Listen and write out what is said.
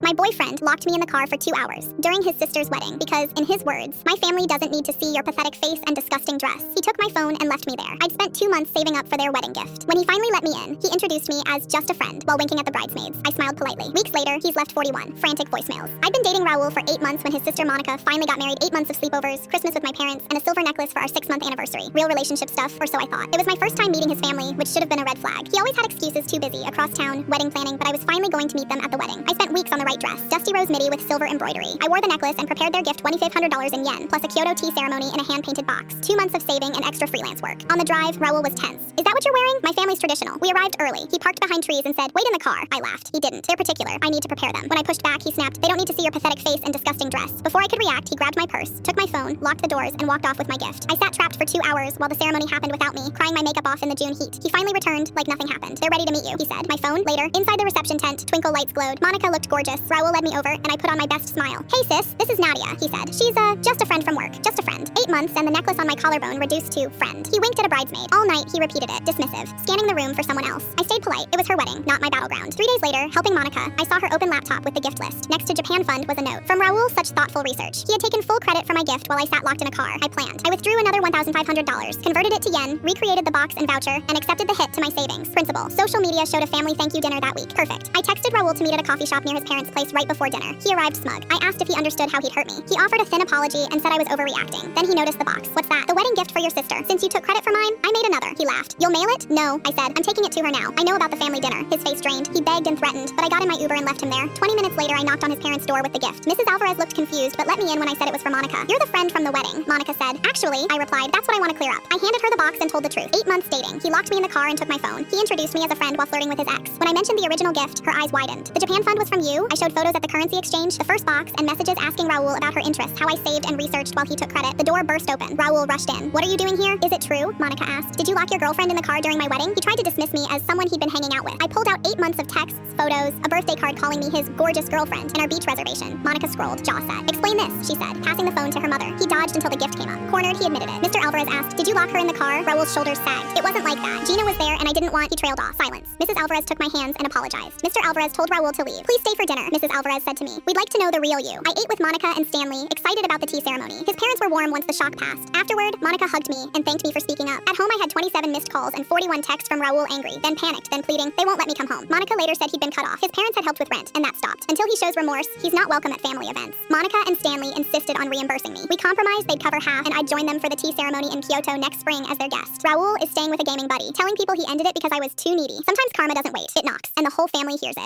My boyfriend locked me in the car for 2 hours during his sister's wedding because, in his words, my family doesn't need to see your pathetic face and disgusting dress. He took my phone and left me there. I'd spent 2 months saving up for their wedding gift. When he finally let me in, he introduced me as just a friend while winking at the bridesmaids. I smiled politely. Weeks later, he's left 41 frantic voicemails. I'd been dating Raul for 8 months when his sister Monica finally got married. 8 months of sleepovers, Christmas with my parents, and a silver necklace for our 6-month anniversary. Real relationship stuff, or so I thought. It was my first time meeting his family, which should have been a red flag. He always had excuses, too busy, across town, wedding planning, but I was finally going to meet them at the wedding. I spent weeks on the right dress, dusty rose midi with silver embroidery. I wore the necklace and prepared their gift $2,500 in yen, plus a Kyoto tea ceremony in a hand-painted box. 2 months of saving and extra freelance work. On the drive, Raul was tense. Is that what you're wearing? My family's traditional. We arrived early. He parked behind trees and said, wait in the car. I laughed. He didn't. They're particular. I need to prepare them. When I pushed back, he snapped, they don't need to see your pathetic face and disgusting dress. Before I could react, he grabbed my purse, took my phone, locked the doors, and walked off with my gift. I sat trapped for 2 hours while the ceremony happened without me, crying my makeup off in the June heat. He finally returned like nothing happened. They're ready to meet you, he said. My phone, later. Inside the reception tent, twinkle lights glowed. Monica looked gorgeous. Raul led me over, and I put on my best smile. Hey sis, this is Nadia, he said. She's just a friend from work. Just a friend. 8 months and the necklace on my collarbone reduced to friend. He winked at a bridesmaid. All night, he repeated it, dismissive, scanning the room for someone else. I stayed polite. It was her wedding, not my battleground. 3 days later, helping Monica, I saw her open laptop with the gift list. Next to Japan Fund was a note. From Raul, such thoughtful research. He had taken full credit for my gift while I sat locked in a car. I planned. I withdrew another $1,500, converted it to yen, recreated the box and voucher, and accepted the hit to my savings. Principal. Social media showed a family thank you dinner that week. Perfect. I texted Raul to meet at a coffee shop near his parents' place right before dinner. He arrived smug. I asked if he understood how he'd hurt me. He offered a thin apology and said I was overreacting. Then he noticed the box. What's that? The wedding gift for your sister. Since you took credit for mine, I made another. He laughed. You'll mail it? No, I said. I'm taking it to her now. I know about the family dinner. His face drained. He begged and threatened, but I got in my Uber and left him there. 20 minutes later, I knocked on his parents' door with the gift. Mrs. Alvarez looked confused, but let me in when I said it was for Monica. You're the friend from the wedding, Monica said. Actually, I replied, that's what I want to clear up. I handed her the box and told the truth. 8 months dating. He locked me in the car and took my phone. He introduced me as a friend while flirting with his ex. When I mentioned the original gift, her eyes widened. The Japan Fund was from you? I showed photos at the currency exchange, the first box, and messages asking Raul about her interests, how I saved and researched while he took credit. The door burst open. Raul rushed in. What are you doing here? Is it true? Monica asked. Did you lock your girlfriend in the car during my wedding? He tried to dismiss me as someone he'd been hanging out with. I pulled out 8 months of texts, photos, a birthday card calling me his gorgeous girlfriend, and our beach reservation. Monica scrolled, jaw set. Explain this, she said, passing the phone to her mother. He dodged until the gift came up. Cornered, he admitted it. Mr. Alvarez asked, did you lock her in the car? Raul's shoulders sagged. It wasn't like that. Gina was there and I didn't want. He trailed off. Silence. Mrs. Alvarez took my hands and apologized. Mr. Alvarez told Raul to leave. Please stay for dinner, Mrs. Alvarez said to me. We'd like to know the real you. I ate with Monica and Stanley, excited about the tea ceremony. His parents were warm once the shock passed. Afterward, Monica hugged me and thanked me for speaking up. At home, I had 27 missed calls and 41 texts from Raul angry, then panicked, then pleading, they won't let me come home. Monica later said he'd been cut off. His parents had helped with rent, and that stopped. Until he shows remorse, he's not welcome at family events. Monica and Stanley insisted on reimbursing me. We compromised they'd cover half, and I'd join them for the tea ceremony in Kyoto next spring as their guest. Raul is staying with a gaming buddy, telling people he ended it because I was too needy. Sometimes karma doesn't wait. It knocks, and the whole family hears it.